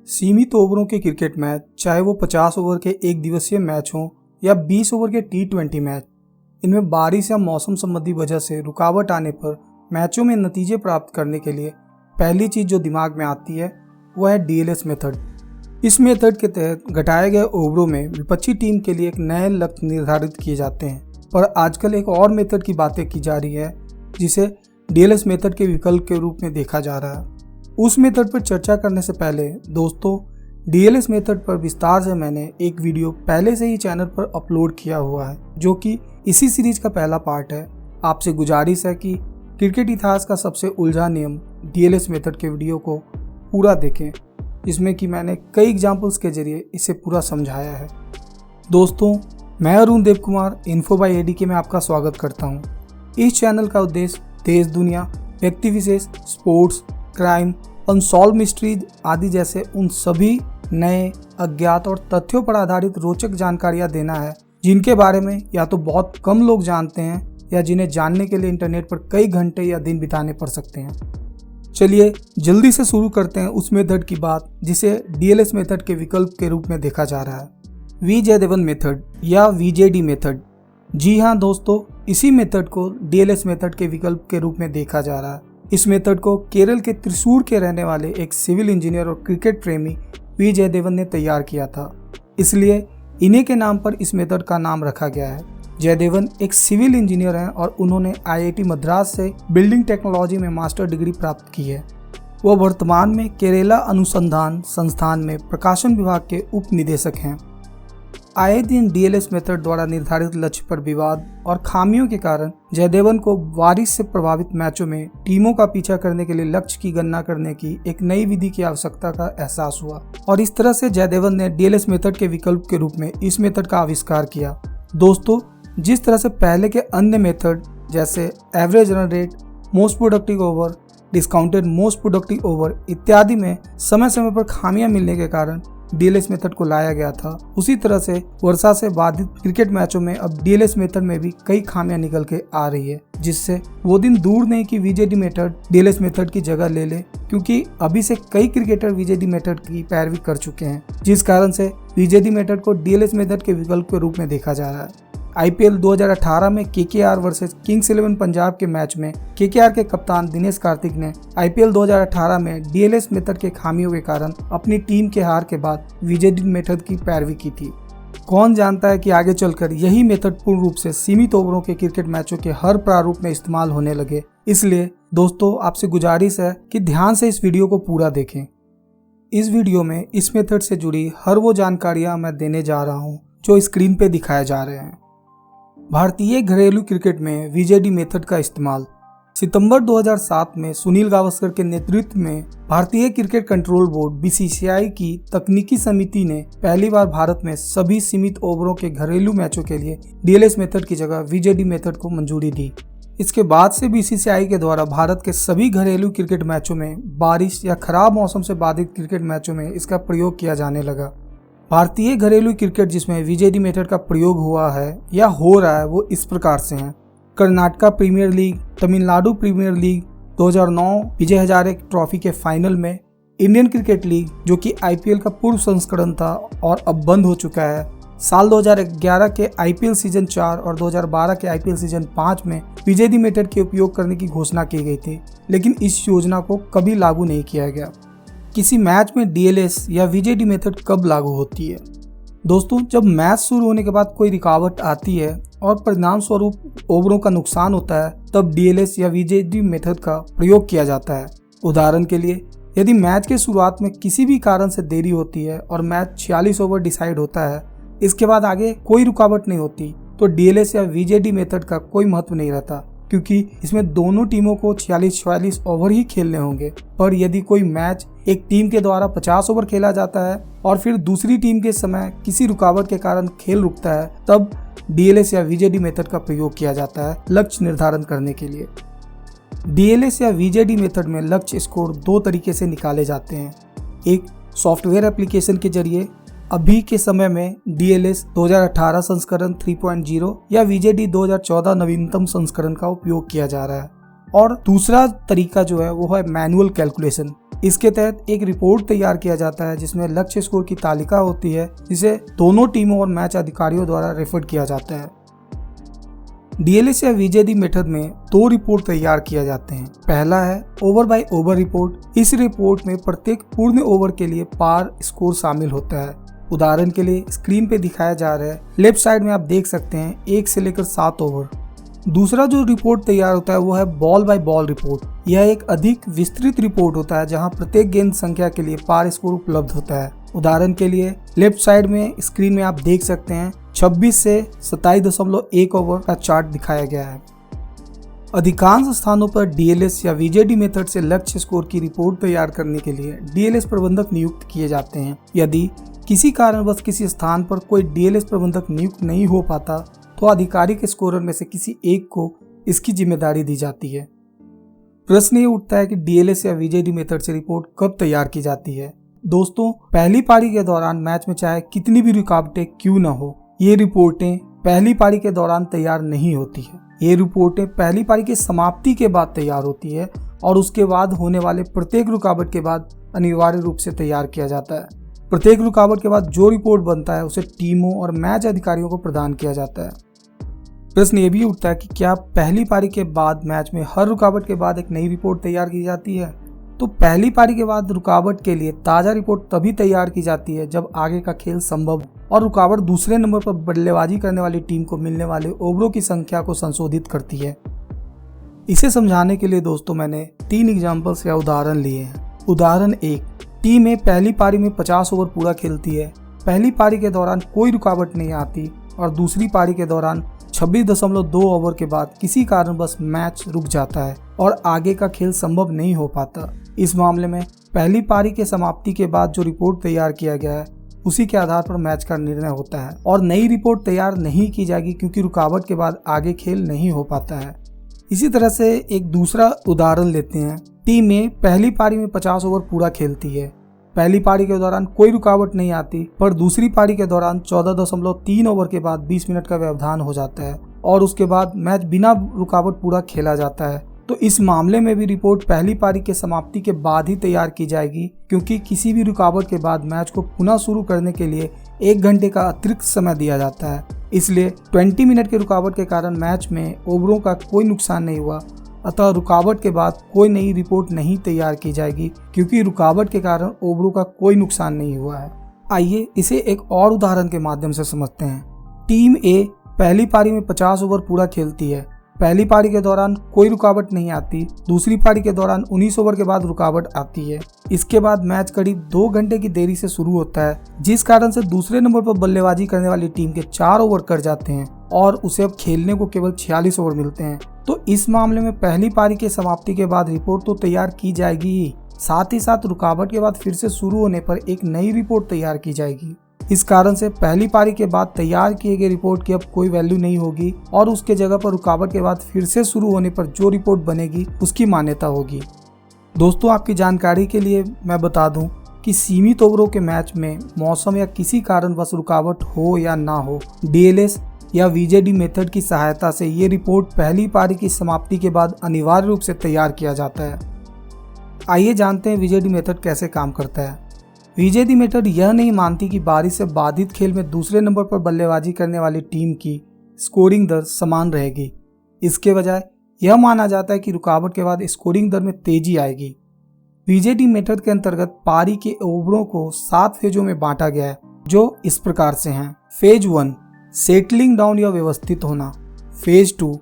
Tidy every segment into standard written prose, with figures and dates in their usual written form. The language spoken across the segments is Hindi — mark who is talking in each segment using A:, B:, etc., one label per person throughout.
A: सीमित ओवरों के क्रिकेट मैच, चाहे वो 50 ओवर के एक दिवसीय मैच हों या 20 ओवर के T20 मैच, इनमें बारिश या मौसम संबंधी वजह से रुकावट आने पर मैचों में नतीजे प्राप्त करने के लिए पहली चीज़ जो दिमाग में आती है वह है DLS मेथड। इस मेथड के तहत घटाए गए ओवरों में विपक्षी टीम के लिए एक नए लक्ष्य निर्धारित किए जाते हैं। पर आजकल एक और मेथड की बातें की जा रही है जिसे DLS मेथड के विकल्प के रूप में देखा जा रहा है। उस मेथड पर चर्चा करने से पहले दोस्तों, DLS मेथड पर विस्तार से मैंने एक वीडियो पहले से ही चैनल पर अपलोड किया हुआ है जो कि इसी सीरीज का पहला पार्ट है। आपसे गुजारिश है कि क्रिकेट इतिहास का सबसे उलझा नियम DLS मेथड के वीडियो को पूरा देखें, जिसमें कि मैंने कई एग्जाम्पल्स के जरिए इसे पूरा समझाया है। दोस्तों, मैं Arun Dev Kumar info bye ADK में आपका स्वागत करता हूँ। इस चैनल का उद्देश्य देश दुनिया, व्यक्ति विशेष, स्पोर्ट्स, क्राइम, अनसॉल्व मिस्ट्रीज आदि जैसे उन सभी नए, अज्ञात और तथ्यों पर आधारित रोचक जानकारियां देना है जिनके बारे में या तो बहुत कम लोग जानते हैं या जिन्हें जानने के लिए इंटरनेट पर कई घंटे या दिन बिताने पड़ सकते हैं। चलिए जल्दी से शुरू करते हैं उस मेथड की बात जिसे DLS मेथड के विकल्प के रूप में देखा जा रहा है, वी जयदेवन मेथड या VJD मेथड। जी हाँ दोस्तों, इसी मेथड को DLS मेथड के विकल्प के रूप में देखा जा रहा है। इस मेथड को केरल के त्रिशूर के रहने वाले एक सिविल इंजीनियर और क्रिकेट प्रेमी वी जयदेवन ने तैयार किया था, इसलिए इन्हीं के नाम पर इस मेथड का नाम रखा गया है। जयदेवन एक सिविल इंजीनियर हैं और उन्होंने IIT मद्रास से बिल्डिंग टेक्नोलॉजी में मास्टर डिग्री प्राप्त की है। वो वर्तमान में केरला अनुसंधान संस्थान में प्रकाशन विभाग के उप निदेशक हैं। आए दिन DLS मेथड द्वारा निर्धारित लक्ष्य पर विवाद और खामियों के कारण जयदेवन को बारिश से प्रभावित मैचों में टीमों का पीछा करने के लिए लक्ष्य की गणना करने की एक नई विधि की आवश्यकता का एहसास हुआ और इस तरह से जयदेवन ने DLS मेथड के विकल्प के रूप में इस मेथड का आविष्कार किया। दोस्तों, जिस तरह से पहले के अन्य मेथड जैसे average run rate, most productive over, discounted most productive over इत्यादि में समय समय पर खामियां मिलने के कारण DLS मेथड को लाया गया था, उसी तरह से वर्षा से बाधित क्रिकेट मैचों में अब DLS मेथड में भी कई खामियां निकल के आ रही है, जिससे वो दिन दूर नहीं कि VJD मेथड DLS मेथड की जगह ले ले, क्योंकि अभी से कई क्रिकेटर VJD मेथड की पैरवी कर चुके हैं, जिस कारण से VJD मेथड को DLS मेथड के विकल्प के रूप में देखा जा रहा है। IPL 2018 में KKR वर्सेस किंग्स 11 पंजाब के मैच में KKR के कप्तान दिनेश कार्तिक ने IPL 2018 में DLS मेथड के खामियों के कारण अपनी टीम के हार के बाद VJD मेथड की पैरवी की थी। कौन जानता है कि आगे चलकर यही मेथड पूर्ण रूप से सीमित ओवरों के क्रिकेट मैचों के हर प्रारूप में इस्तेमाल होने लगे। इसलिए दोस्तों, आपसे गुजारिश है कि ध्यान से इस वीडियो को पूरा देखें। इस वीडियो में इस मेथड से जुड़ी हर वो जानकारियां मैं देने जा रहा हूं जो स्क्रीन पे दिखाए जा रहे हैं। भारतीय घरेलू क्रिकेट में VJD मेथड का इस्तेमाल। सितंबर 2007 में सुनील गावस्कर के नेतृत्व में भारतीय क्रिकेट कंट्रोल बोर्ड BCCI की तकनीकी समिति ने पहली बार भारत में सभी सीमित ओवरों के घरेलू मैचों के लिए DLS मेथड की जगह VJD मेथड को मंजूरी दी। इसके बाद से BCCI के द्वारा भारत के सभी घरेलू क्रिकेट मैचों में बारिश या खराब मौसम से बाधित क्रिकेट मैचों में इसका प्रयोग किया जाने लगा। भारतीय घरेलू क्रिकेट जिसमें VJD मेथड का प्रयोग हुआ है या हो रहा है वो इस प्रकार से हैं: Karnataka premier league, Tamil Nadu premier league, 2009 Vijay Hazare trophy के फाइनल में, इंडियन क्रिकेट लीग जो कि IPL का पूर्व संस्करण था और अब बंद हो चुका है, साल 2011 के IPL सीजन 4 और 2012 के IPL सीजन 5 में VJD मेथड के उपयोग करने की घोषणा की गई थी, लेकिन इस योजना को कभी लागू नहीं किया गया। किसी मैच में DLS या VJD मेथड कब लागू होती है? दोस्तों, जब मैच शुरू होने के बाद कोई रुकावट आती है और परिणाम स्वरूप ओवरों का नुकसान होता है, तब DLS या VJD मेथड का प्रयोग किया जाता है। उदाहरण के लिए, यदि मैच के शुरुआत में किसी भी कारण से देरी होती है और मैच 46 ओवर डिसाइड होता है, इसके बाद आगे कोई रुकावट नहीं होती, तो DLS या VJD मेथड का कोई महत्व नहीं रहता, क्योंकि इसमें दोनों टीमों को 46 ओवर ही खेलने होंगे। पर यदि कोई मैच एक टीम के द्वारा 50 ओवर खेला जाता है और फिर दूसरी टीम के समय किसी रुकावट के कारण खेल रुकता है, तब DLS या VJD मेथड का प्रयोग किया जाता है लक्ष्य निर्धारण करने के लिए। DLS या VJD मेथड में लक्ष्य स्कोर दो तरीके से निकाले जाते हैं। एक सॉफ्टवेयर एप्लीकेशन के जरिए। अभी के समय में DLS 2018 संस्करण 3.0 या VJD 2014 नवीनतम संस्करण का उपयोग किया जा रहा है। और दूसरा तरीका जो है वो है मैनुअल कैलकुलेशन, इसके तहत एक रिपोर्ट तैयार किया जाता है जिसमें लक्ष्य स्कोर की तालिका होती है, जिसे दोनों टीमों और मैच अधिकारियों द्वारा रेफर किया जाता है। डीएलएस या वीजेडी मेथड में दो रिपोर्ट तैयार किए जाते हैं। पहला है ओवर बाय ओवर रिपोर्ट। इस रिपोर्ट में प्रत्येक पूर्ण ओवर के लिए पार स्कोर शामिल होता है। उदाहरण के लिए स्क्रीन पे दिखाया जा रहा है, लेफ्ट साइड में आप देख सकते हैं 1 से लेकर 7 ओवर। दूसरा जो रिपोर्ट तैयार होता है वो है बॉल बाय बॉल रिपोर्ट। यह एक अधिक विस्तृत रिपोर्ट होता है जहां प्रत्येक गेंद संख्या के लिए पार स्कोर उपलब्ध होता है। उदाहरण के लिए लेफ्ट साइड में स्क्रीन में आप देख सकते हैं 26 से 27.1 ओवर का चार्ट दिखाया गया है। अधिकांश स्थानों पर डीएलएस या वीजेडी मेथड से लक्ष्य स्कोर की रिपोर्ट तैयार करने के लिए डीएलएस प्रबंधक नियुक्त किए जाते हैं। यदि किसी कारणवश किसी स्थान पर कोई डीएलएस प्रबंधक नियुक्त नहीं हो पाता तो आधिकारिक स्कोरर में से किसी एक को इसकी जिम्मेदारी दी जाती है। प्रश्न ये उठता है कि डीएलएस या वीजेडी मेथड से रिपोर्ट कब तैयार की जाती है। दोस्तों, पहली पारी के दौरान मैच में चाहे कितनी भी रुकावटें क्यों न हो, ये रिपोर्टें पहली पारी के दौरान तैयार नहीं होती है। ये रिपोर्टें पहली पारी की समाप्ति के बाद तैयार होती है और उसके बाद होने वाले प्रत्येक रुकावट के बाद अनिवार्य रूप से तैयार किया जाता है। प्रत्येक रुकावट के बाद जो रिपोर्ट बनता है उसे टीमों और मैच अधिकारियों को प्रदान किया जाता है। प्रश्न ये भी उठता है कि क्या पहली पारी के बाद मैच में हर रुकावट के बाद एक नई रिपोर्ट तैयार की जाती है? तो पहली पारी के बाद रुकावट के लिए ताज़ा रिपोर्ट तभी तैयार की जाती है जब आगे का खेल संभव और रुकावट दूसरे नंबर पर बल्लेबाजी करने वाली टीम को मिलने वाले ओवरों की संख्या को संशोधित करती है। इसे समझाने के लिए दोस्तों मैंने 3 एग्जाम्पल्स या उदाहरण लिए हैं। उदाहरण 1, टीम ए पहली पारी में 50 ओवर पूरा खेलती है। पहली पारी के दौरान कोई रुकावट नहीं आती और दूसरी पारी के दौरान 26.2 ओवर के बाद किसी कारणवश मैच रुक जाता है और आगे का खेल संभव नहीं हो पाता। इस मामले में पहली पारी के समाप्ति के बाद जो रिपोर्ट तैयार किया गया है उसी के आधार पर मैच का निर्णय होता है और नई रिपोर्ट तैयार नहीं की जाएगी क्योंकि रुकावट के बाद आगे खेल नहीं हो पाता है। इसी तरह से एक दूसरा उदाहरण लेते हैं। टीम ए पहली पारी में 50 ओवर पूरा खेलती है। पहली पारी के दौरान कोई रुकावट नहीं आती पर दूसरी पारी के दौरान 14.3 ओवर के बाद 20 मिनट का व्यवधान हो जाता है और उसके बाद मैच बिना रुकावट पूरा खेला जाता है। तो इस मामले में भी रिपोर्ट पहली पारी के समाप्ति के बाद ही तैयार की जाएगी क्योंकि किसी भी रुकावट के बाद मैच को पुनः शुरू करने के लिए 1 घंटे का अतिरिक्त समय दिया जाता है। इसलिए 20 मिनट के रुकावट के कारण मैच में ओवरों का कोई नुकसान नहीं हुआ, अतः रुकावट के बाद कोई नई रिपोर्ट नहीं तैयार की जाएगी क्योंकि रुकावट के कारण ओवरों का कोई नुकसान नहीं हुआ है। आइए इसे एक और उदाहरण के माध्यम से समझते हैं। टीम ए पहली पारी में 50 ओवर पूरा खेलती है। पहली पारी के दौरान कोई रुकावट नहीं आती, दूसरी पारी के दौरान 19 ओवर के बाद रुकावट आती है। इसके बाद मैच करीब 2 घंटे की देरी से शुरू होता है, जिस कारण से दूसरे नंबर पर बल्लेबाजी करने वाली टीम के 4 ओवर कट जाते हैं और उसे अब खेलने को केवल 46 ओवर मिलते हैं। तो इस मामले में पहली पारी के समाप्ति के बाद रिपोर्ट तो तैयार की जाएगी ही, साथ ही साथ रुकावट के बाद फिर से शुरू होने पर एक नई रिपोर्ट तैयार की जाएगी। इस कारण से पहली पारी के बाद तैयार किए गए रिपोर्ट की अब कोई वैल्यू नहीं होगी और उसके जगह पर रुकावट के बाद फिर से शुरू होने पर जो रिपोर्ट बनेगी उसकी मान्यता होगी। दोस्तों, आपकी जानकारी के लिए मैं बता दूं कि सीमित ओवरों के मैच में मौसम या किसी कारणवश रुकावट हो या ना हो, डीएलएस या वीजेडी मेथड की सहायता से ये रिपोर्ट पहली पारी की समाप्ति के बाद अनिवार्य रूप से तैयार किया जाता है। आइए जानते हैं वीजेडी मेथड कैसे काम करता है। वीजेडी मेथड यह नहीं मानती कि बारिश से बाधित खेल में दूसरे नंबर पर बल्लेबाजी करने वाली टीम की स्कोरिंग दर समान रहेगी। इसके बजाय यह माना जाता है कि रुकावट के बाद स्कोरिंग दर में तेजी आएगी। वीजेडी मेथड के अंतर्गत पारी के ओवरों को 7 फेजों में बांटा गया है, जो इस प्रकार से हैं। फेज 1 सेटलिंग डाउन या व्यवस्थित होना। Phase 2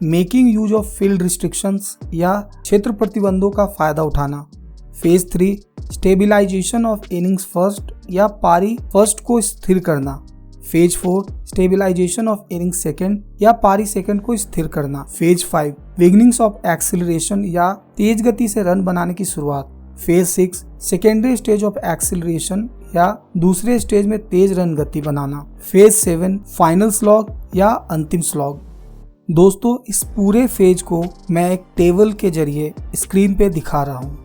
A: making use of field restrictions या क्षेत्र प्रतिबंधों का फायदा उठाना। Phase 3 stabilisation of innings first या पारी फर्स्ट को स्थिर करना। Phase 4 stabilisation of innings second या पारी सेकंड को स्थिर करना। फेज 5 बिगिनिंग्स ऑफ एक्सिलरेशन या तेज गति से रन बनाने की शुरुआत। Phase 6 secondary stage of acceleration या दूसरे स्टेज में तेज रन गति बनाना। फेज 7 फाइनल स्लॉग या अंतिम स्लॉग। दोस्तों, इस पूरे फेज को मैं एक टेबल के जरिए स्क्रीन पे दिखा रहा हूँ।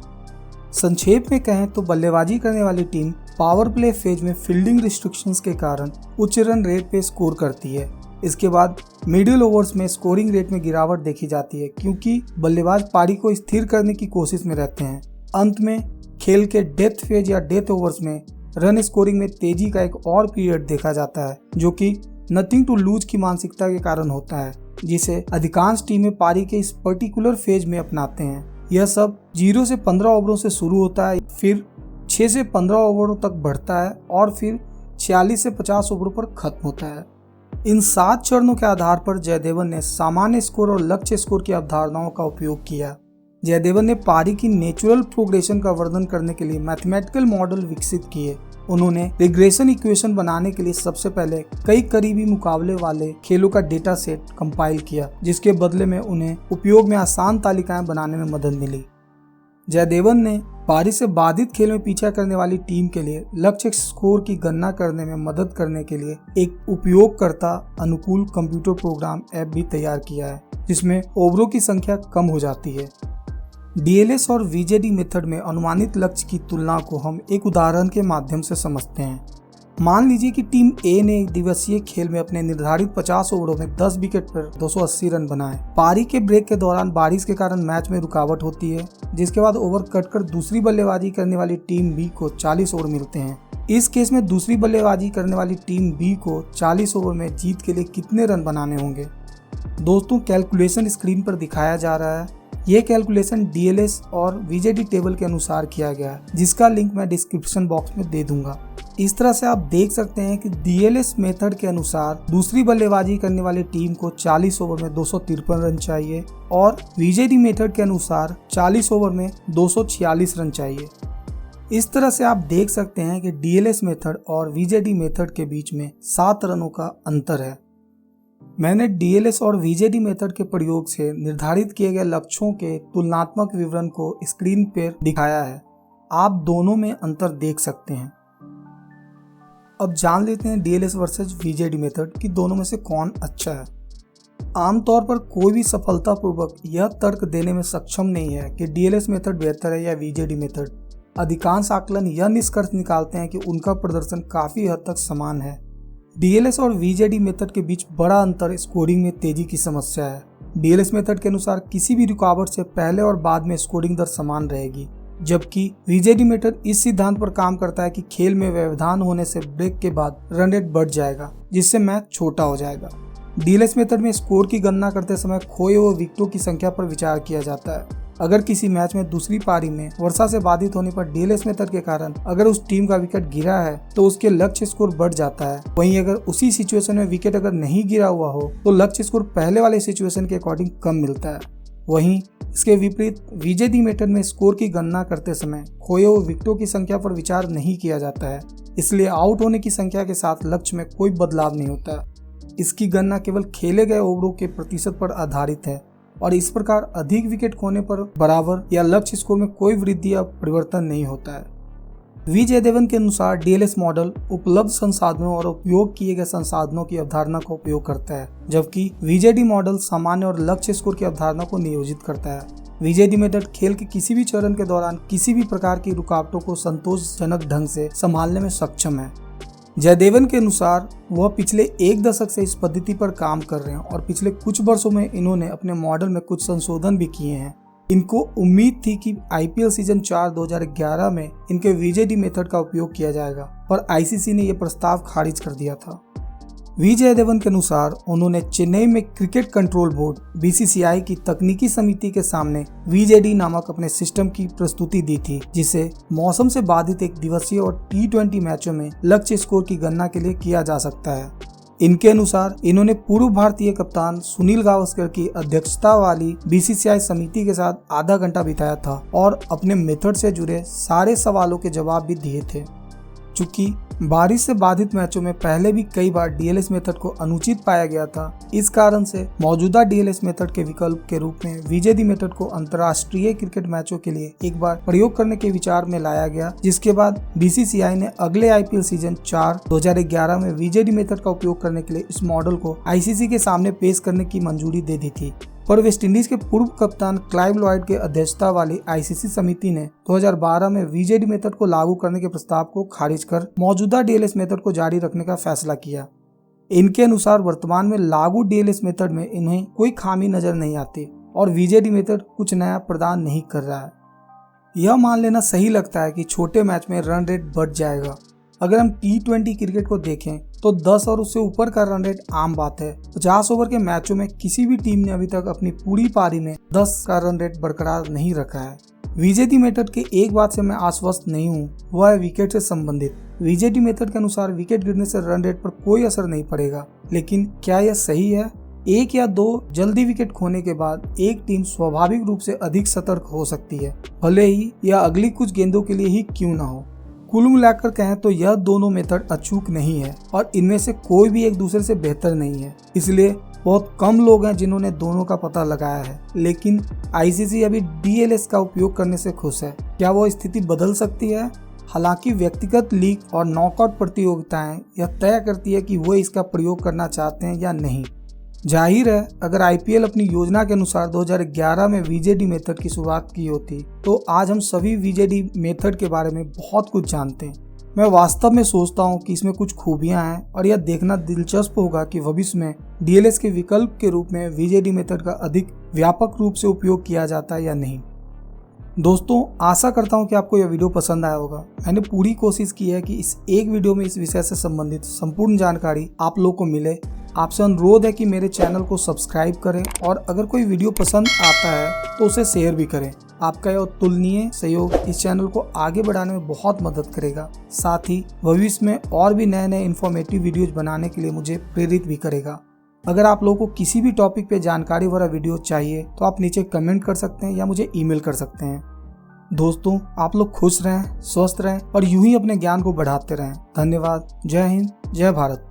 A: संक्षेप में कहें तो बल्लेबाजी करने वाली टीम पावर प्ले फेज में फील्डिंग रिस्ट्रिक्शंस के कारण उच्च रन रेट पे स्कोर करती है। इसके बाद मिडिल ओवर्स में स्कोरिंग रेट में गिरावट देखी जाती है क्योंकि बल्लेबाज पारी को स्थिर करने की कोशिश में रहते हैं। अंत में खेल के डेथ फेज या डेथ ओवर्स में रन स्कोरिंग में तेजी का एक और पीरियड देखा जाता है, जो कि नथिंग टू लूज की मानसिकता के कारण होता है, जिसे अधिकांश टीमें पारी के इस पर्टिकुलर फेज में अपनाते हैं। यह सब 0 से 15 ओवरों से शुरू होता है, फिर 6 से 15 ओवरों तक बढ़ता है और फिर 46 से 50 ओवरों पर खत्म होता है। इन 7 चरणों के आधार पर जयदेवन ने सामान्य स्कोर और लक्ष्य स्कोर की अवधारणाओं का उपयोग किया। जयदेवन ने पारी की नेचुरल प्रोग्रेशन का वर्णन करने के लिए मैथमेटिकल मॉडल विकसित किए। उन्होंने रिग्रेशन इक्वेशन बनाने के लिए सबसे पहले कई करीबी मुकाबले वाले खेलों का डेटा सेट कंपाइल किया, जिसके बदले में उन्हें उपयोग में आसान तालिकाएं बनाने में मदद मिली। जयदेवन ने पारी से बाधित खेल में पीछा करने वाली टीम के लिए लक्ष्य स्कोर की गणना करने में मदद करने के लिए एक उपयोगकर्ता अनुकूल कंप्यूटर प्रोग्राम ऐप भी तैयार किया है, जिसमें ओवरों की संख्या कम हो जाती है। डीएलएस और वीजेडी मेथड में अनुमानित लक्ष्य की तुलना को हम एक उदाहरण के माध्यम से समझते हैं। मान लीजिए कि टीम ए ने एक दिवसीय खेल में अपने निर्धारित 50 ओवरों में 10 विकेट पर 280 रन बनाए। पारी के ब्रेक के दौरान बारिश के कारण मैच में रुकावट होती है, जिसके बाद ओवर कट कर दूसरी बल्लेबाजी करने वाली टीम बी को 40 ओवर मिलते हैं। इस केस में दूसरी बल्लेबाजी करने वाली टीम बी को 40 ओवर में जीत के लिए कितने रन बनाने होंगे? दोस्तों, कैलकुलेशन स्क्रीन पर दिखाया जा रहा है। ये कैलकुलेशन डीएलएस और वीजेडी टेबल के अनुसार किया गया है, जिसका लिंक मैं डिस्क्रिप्शन बॉक्स में दे दूंगा। इस तरह से आप देख सकते हैं कि डीएलएस मेथड के अनुसार दूसरी बल्लेबाजी करने वाली टीम को 40 ओवर में 253 रन चाहिए और वीजेडी मेथड के अनुसार 40 ओवर में 246 रन चाहिए। इस तरह से आप देख सकते हैं कि डीएलएस मेथड और वीजेडी मेथड के बीच में 7 रनों का अंतर है। मैंने डीएलएस और वीजेडी मेथड के प्रयोग से निर्धारित किए गए लक्ष्यों के तुलनात्मक विवरण को स्क्रीन पर दिखाया है। आप दोनों में अंतर देख सकते हैं। अब जान लेते हैं डीएलएस वर्सेस वीजेडी मेथड कि दोनों में से कौन अच्छा है। आमतौर पर कोई भी सफलतापूर्वक यह तर्क देने में सक्षम नहीं है कि डीएलएस मेथड बेहतर है या वीजेडी मेथड। अधिकांश आकलन यह निष्कर्ष निकालते हैं कि उनका प्रदर्शन काफी हद तक समान है। डीएलएस और वीजेडी मेथड के बीच बड़ा अंतर स्कोरिंग में तेजी की समस्या है। डीएलएस मेथड के अनुसार किसी भी रुकावट से पहले और बाद में स्कोरिंग दर समान रहेगी, जबकि वीजेडी मेथड इस सिद्धांत पर काम करता है कि खेल में व्यवधान होने से ब्रेक के बाद रन रेट बढ़ जाएगा, जिससे मैच छोटा हो जाएगा। डीएलएस मेथड में स्कोर की गणना करते समय खोए हुए विकेटों की संख्या पर विचार किया जाता है। अगर किसी मैच में दूसरी पारी में वर्षा से बाधित होने पर डीएलएस मेथड के कारण अगर उस टीम का विकेट गिरा है तो उसके लक्ष्य स्कोर बढ़ जाता है। वहीं अगर उसी सिचुएशन में विकेट अगर नहीं गिरा हुआ हो तो लक्ष्य स्कोर पहले वाले सिचुएशन के अकॉर्डिंग कम मिलता है। वहीं इसके विपरीत वीजेडी मेथड में स्कोर की गणना करते समय खोए हुए विकेटों की संख्या पर विचार नहीं किया जाता है, इसलिए आउट होने की संख्या के साथ लक्ष्य में कोई बदलाव नहीं होता। इसकी गणना केवल खेले गए ओवरों के प्रतिशत पर आधारित है और इस प्रकार अधिक विकेट खोने पर बराबर या लक्ष्य स्कोर में कोई वृद्धि या परिवर्तन नहीं होता है। वी जयदेवन के अनुसार डीएलएस मॉडल उपलब्ध संसाधनों और उपयोग किए गए संसाधनों की अवधारणा का उपयोग करता है, जबकि वीजेडी मॉडल सामान्य और लक्ष्य स्कोर की अवधारणा को नियोजित करता है। वीजेडी मेथड खेल के किसी भी चरण के दौरान किसी भी प्रकार की रुकावटों को संतोषजनक ढंग से संभालने में सक्षम है। जयदेवन के अनुसार वह पिछले 1 दशक से इस पद्धति पर काम कर रहे हैं और पिछले कुछ वर्षों में इन्होंने अपने मॉडल में कुछ संशोधन भी किए हैं। इनको उम्मीद थी कि आईपीएल सीजन 4 2011 में इनके वीजेडी मेथड का उपयोग किया जाएगा, पर आईसीसी ने यह प्रस्ताव खारिज कर दिया था। वी जयदेवन के अनुसार उन्होंने चेन्नई में क्रिकेट कंट्रोल बोर्ड बीसीसीआई की तकनीकी समिति के सामने वीजेडी नामक अपने सिस्टम की प्रस्तुति दी थी, जिसे मौसम से बाधित एक दिवसीय और T20 मैचों में लक्ष्य स्कोर की गणना के लिए किया जा सकता है। इनके अनुसार इन्होंने पूर्व भारतीय कप्तान सुनील गावस्कर की अध्यक्षता वाली बीसीसीआई समिति के साथ आधा घंटा बिताया था और अपने मेथड से जुड़े सारे सवालों के जवाब भी दिए थे। चूंकि बारिश से बाधित मैचों में पहले भी कई बार डीएलएस मेथड को अनुचित पाया गया था, इस कारण से मौजूदा डीएलएस मेथड के विकल्प के रूप में वीजेडी मेथड को अंतर्राष्ट्रीय क्रिकेट मैचों के लिए एक बार प्रयोग करने के विचार में लाया गया, जिसके बाद बीसीसीआई ने अगले आईपीएल सीजन 4 2011 में वीजेडी मेथड का उपयोग करने के लिए इस मॉडल को आईसीसी के सामने पेश करने की मंजूरी दे दी थी। पर वेस्टइंडीज के पूर्व कप्तान क्लाइव लॉयड के अध्यक्षता वाली आईसीसी समिति ने 2012 में वीजेडी मेथड को लागू करने के प्रस्ताव को खारिज कर मौजूदा डीएलएस मेथड को जारी रखने का फैसला किया। इनके अनुसार वर्तमान में लागू डीएलएस मेथड में इन्हें कोई खामी नजर नहीं आती और वीजेडी मेथड कुछ नया प्रदान नहीं कर रहा है। यह मान लेना सही लगता है कि छोटे मैच में रन रेट बढ़ जाएगा। अगर हम T20 क्रिकेट को देखें तो 10 और उससे ऊपर का रन रेट आम बात है। 50 ओवर के मैचों में किसी भी टीम ने अभी तक अपनी पूरी पारी में 10 का रन रेट बरकरार नहीं रखा है। VJT मेथड के एक बात से मैं आश्वस्त नहीं हूँ, वह है विकेट से संबंधित। VJT मेथड के अनुसार विकेट गिरने से रन रेट पर कोई असर नहीं पड़ेगा, लेकिन क्या यह सही है? एक या दो जल्दी विकेट खोने के बाद एक टीम स्वाभाविक रूप से अधिक सतर्क हो सकती है, भले ही यह अगली कुछ गेंदों के लिए ही क्यों ना हो। कुल मिलाकर कहें तो यह दोनों मेथड अचूक नहीं है और इनमें से कोई भी एक दूसरे से बेहतर नहीं है। इसलिए बहुत कम लोग हैं जिन्होंने दोनों का पता लगाया है, लेकिन ICC अभी DLS का उपयोग करने से खुश है। क्या वो स्थिति बदल सकती है? हालांकि व्यक्तिगत लीग और नॉकआउट प्रतियोगिताएं यह तय करती है कि वो इसका प्रयोग करना चाहते हैं या नहीं। जाहिर है, अगर IPL अपनी योजना के अनुसार 2011 में VJT मेथड की शुरुआत की होती तो आज हम सभी VJT मेथड के बारे में बहुत कुछ जानते हैं। मैं वास्तव में सोचता हूं कि इसमें कुछ खूबियां हैं और यह देखना दिलचस्प होगा कि भविष्य में DLS के विकल्प के रूप में VJT मेथड का अधिक व्यापक रूप से उपयोग किया जाता है या नहीं। दोस्तों, आशा करता हूं कि आपको यह वीडियो पसंद आया होगा। मैंने पूरी कोशिश की है कि इस एक वीडियो में इस विषय से संबंधित संपूर्ण जानकारी आप लोग को मिले। आपसे अनुरोध है कि मेरे चैनल को सब्सक्राइब करें और अगर कोई वीडियो पसंद आता है तो उसे शेयर भी करें। आपका यह अतुलनीय सहयोग इस चैनल को आगे बढ़ाने में बहुत मदद करेगा, साथ ही भविष्य में और भी नए इन्फॉर्मेटिव वीडियोज बनाने के लिए मुझे प्रेरित भी करेगा। अगर आप लोगों को किसी भी टॉपिक पे जानकारी भरा वीडियो चाहिए तो आप नीचे कमेंट कर सकते हैं या मुझे ईमेल कर सकते हैं। दोस्तों, आप लोग खुश रहें, स्वस्थ रहें और यूं ही अपने ज्ञान को बढ़ाते रहें। धन्यवाद। जय हिंद, जय भारत।